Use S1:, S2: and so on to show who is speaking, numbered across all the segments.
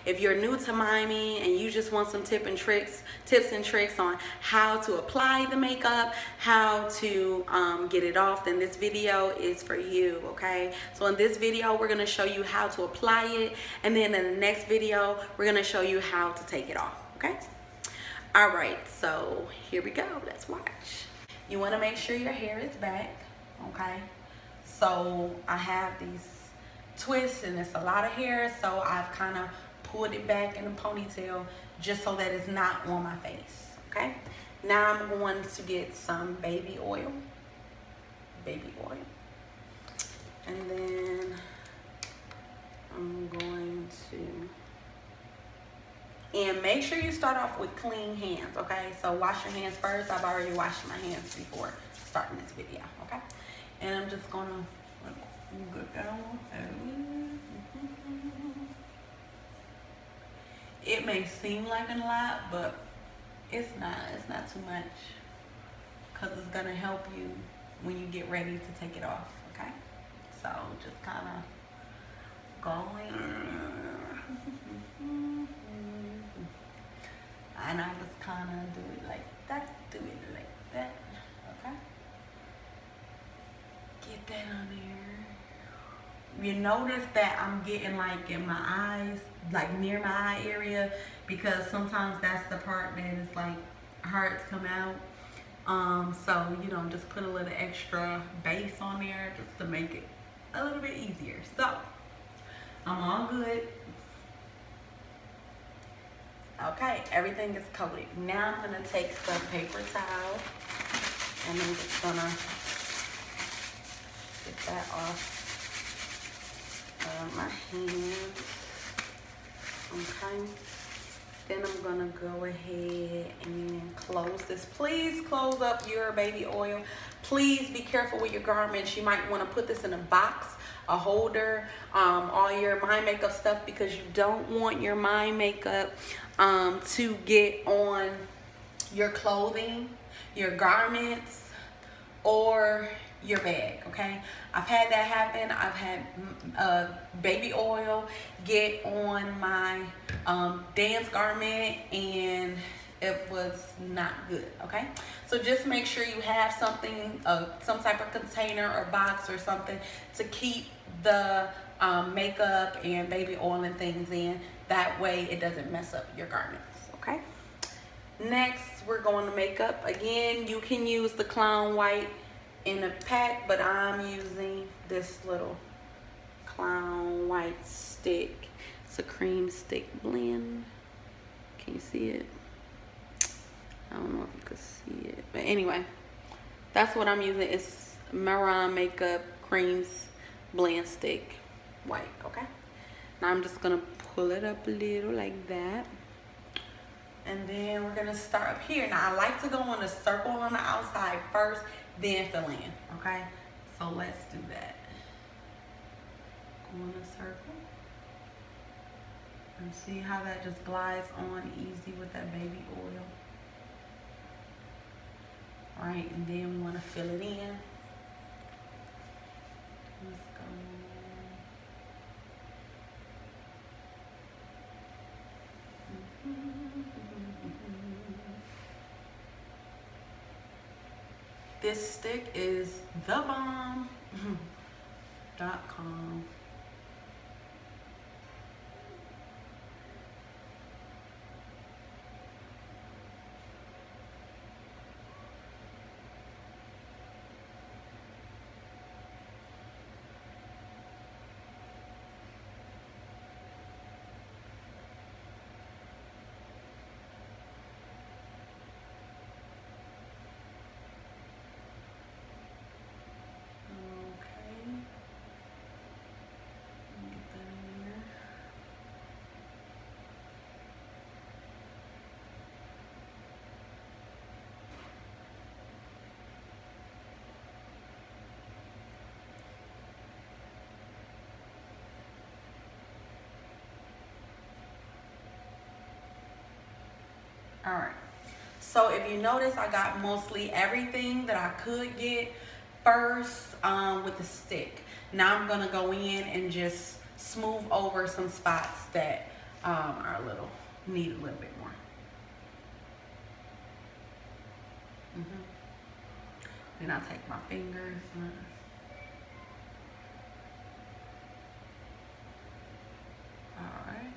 S1: if you're new to Mime and you just want some tips and tricks on how to apply the makeup, how to get it off, then this video is for you, okay? So in this video, we're gonna show you how to apply it, and then in the next video, we're gonna show you how to take it off, okay? All right, so here we go, let's watch. You wanna make sure your hair is back, okay? So I have these twists and it's a lot of hair, so I've kind of pulled it back in a ponytail just so that it's not on my face, okay? Now I'm going to get some baby oil, and then I'm going to, and make sure you start off with clean hands, okay? So wash your hands first. I've already washed my hands before starting this video, okay? And I'm just gonna go down. It may seem like a lot, but it's not too much, because it's gonna help you when you get ready to take it off, okay? So just kind of going, and I just kind of do it like that, okay? Get that on there. You notice that I'm getting like in my eyes, like near my eye area, because sometimes that's the part that is like hard to come out. So, you know, just put a little extra base on there just to make it a little bit easier. So, I'm all good. Okay, everything is coated. Now I'm gonna take some paper towel and I'm just gonna get that off my hands, okay? Then I'm gonna go ahead and close this. Please close up your baby oil. Please be careful with your garments. You might want to put this in a box, a holder, all your Mime makeup stuff, because you don't want your Mime makeup to get on your clothing, your garments, or your bag, okay? I've had that happen. I've had baby oil get on my dance garment, and it was not good, okay? So just make sure you have something, some type of container or box or something to keep the makeup and baby oil and things in. That way it doesn't mess up your garments, okay? Next, we're going to makeup. Again, you can use the Clown White in a pack, but I'm using this little Clown White stick. It's a cream stick blend. Can you see it? I don't know if you can see it, but anyway, that's what I'm using. It's Mime Makeup Creams Blend Stick White, okay? Now I'm just gonna pull it up a little like that. And then we're gonna start up here. Now I like to go in a circle on the outside first, then fill in, okay? So let's do that. Go in a circle. And see how that just glides on easy with that baby oil. All right, and then we wanna fill it in. Let's go. This stick is thebomb.com. All right, so if you notice, I got mostly everything that I could get first with the stick. Now I'm gonna go in and just smooth over some spots that our little, need a little bit more. Then I'll take my fingers. Alright.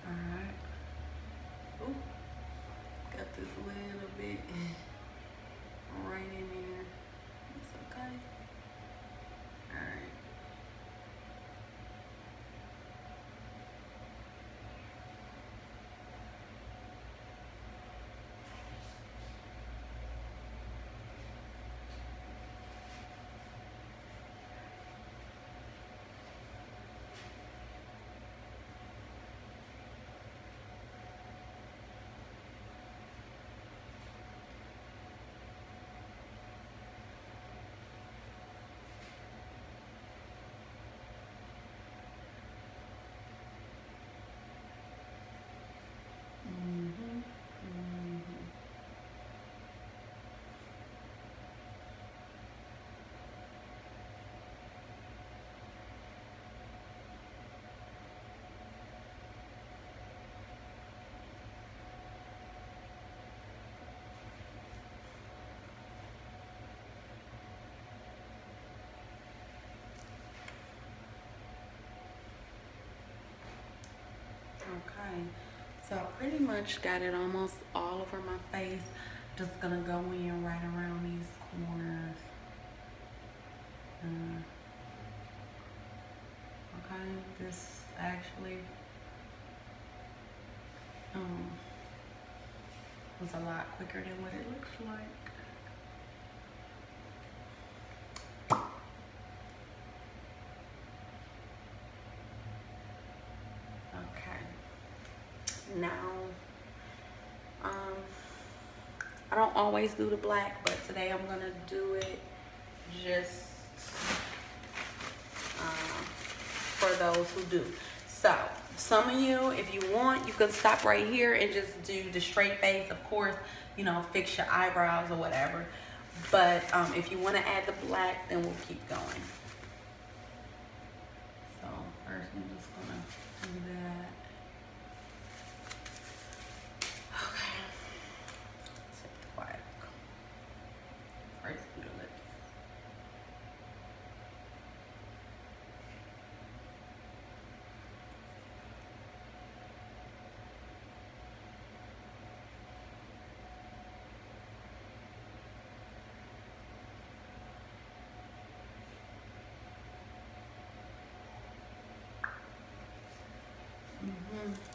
S1: Alright. Ooh. Got this little bit right in there. It's okay. Alright. Okay, so I pretty much got it almost all over my face. Just gonna go in right around these corners. Okay, this actually was a lot quicker than what it looks like. Now, I don't always do the black, but today I'm gonna do it just for those who do. So, some of you, if you want, you can stop right here and just do the straight face. Of course, you know, fix your eyebrows or whatever. But if you want to add the black, then we'll keep going. So, first I'm just gonna do that.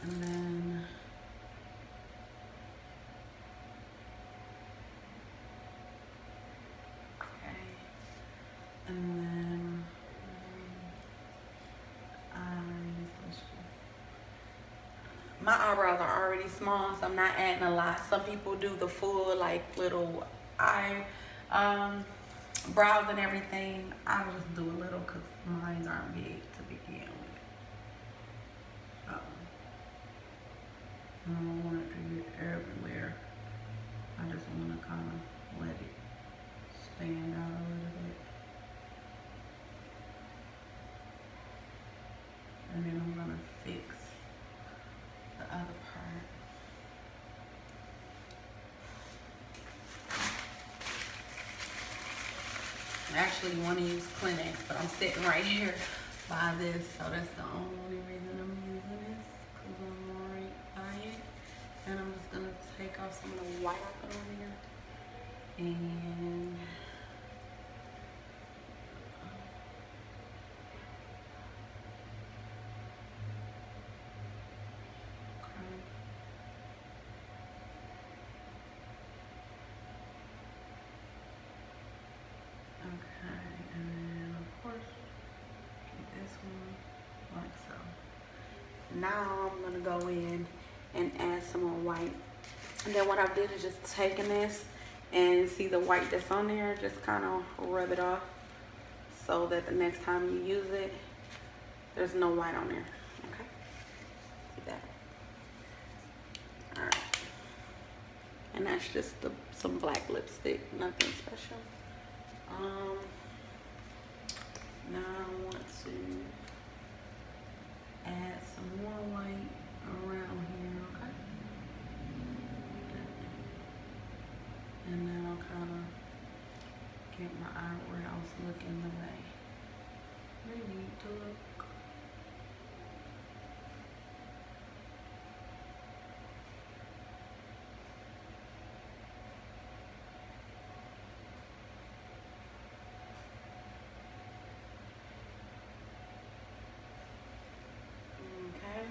S1: And then okay, and then my eyebrows are already small, so I'm not adding a lot. Some people do the full like little eye brows and everything. I'll just do a little because mine aren't big to begin with. I don't want it to get everywhere. I just want to kind of let it stand out a little bit. And then I'm going to fix the other part. Actually, you want to use Kleenex, but I'm sitting right here by this, so that's the only reason I'm using this, because I'm right by it. And I'm just going to take off some of the white I put on here. And now I'm gonna go in and add some more white. And then what I did is just taking this and see the white that's on there, just kind of rub it off so that the next time you use it, there's no white on there. Okay. And that's just some black lipstick, nothing special. Now I want to add some more white around here, okay? And then I'll kind of get my eyebrows looking the way they need to look. Okay.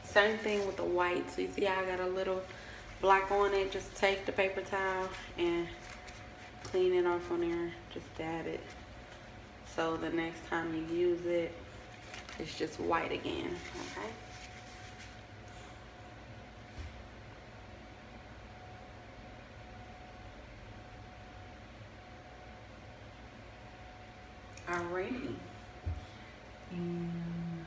S1: Same thing with the white. So you see how I got a little black on it. Just take the paper towel and clean it off on there. Just dab it. So the next time you use it, it's just white again, okay? Alrighty. And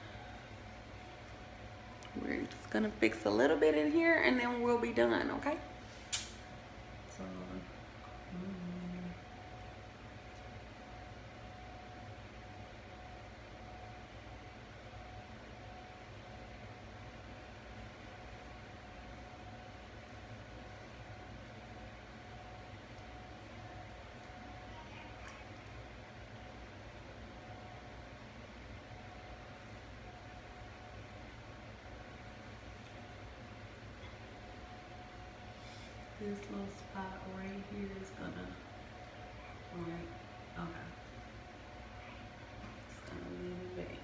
S1: we're just gonna fix a little bit in here and then we'll be done, okay? So, this little spot right here is gonna, okay. Just gonna leave it be.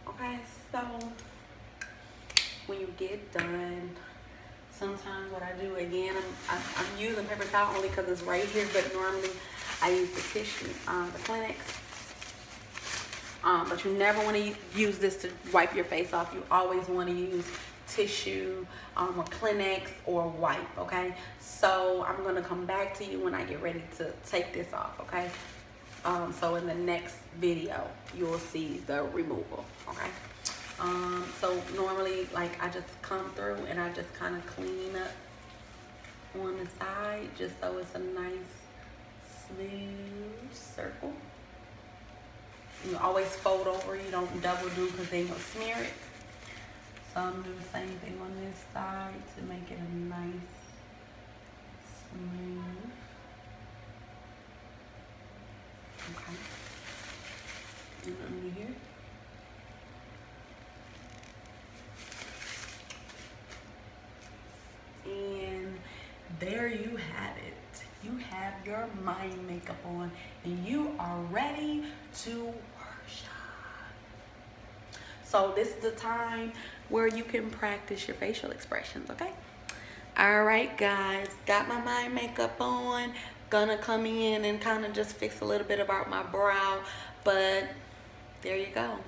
S1: Okay, so when you get done, sometimes what I do again, I'm using paper towel only because it's right here, but normally I use the tissue, the Kleenex. But you never want to use this to wipe your face off. You always want to use tissue, or Kleenex or wipe, okay? So I'm gonna come back to you when I get ready to take this off, okay? So in the next video, you'll see the removal, okay? So normally, like, I just come through and I just kind of clean up on the side just so it's a nice smooth circle. You always fold over, you don't double do because then you'll smear it. So I'm gonna do the same thing on this side to make it a nice smooth. Okay. And under here. And there you have it. You have your Mime makeup on and you are ready to worship. So this is the time where you can practice your facial expressions, okay? All right, guys, got my Mime makeup on. Gonna come in and kind of just fix a little bit about my brow, but there you go.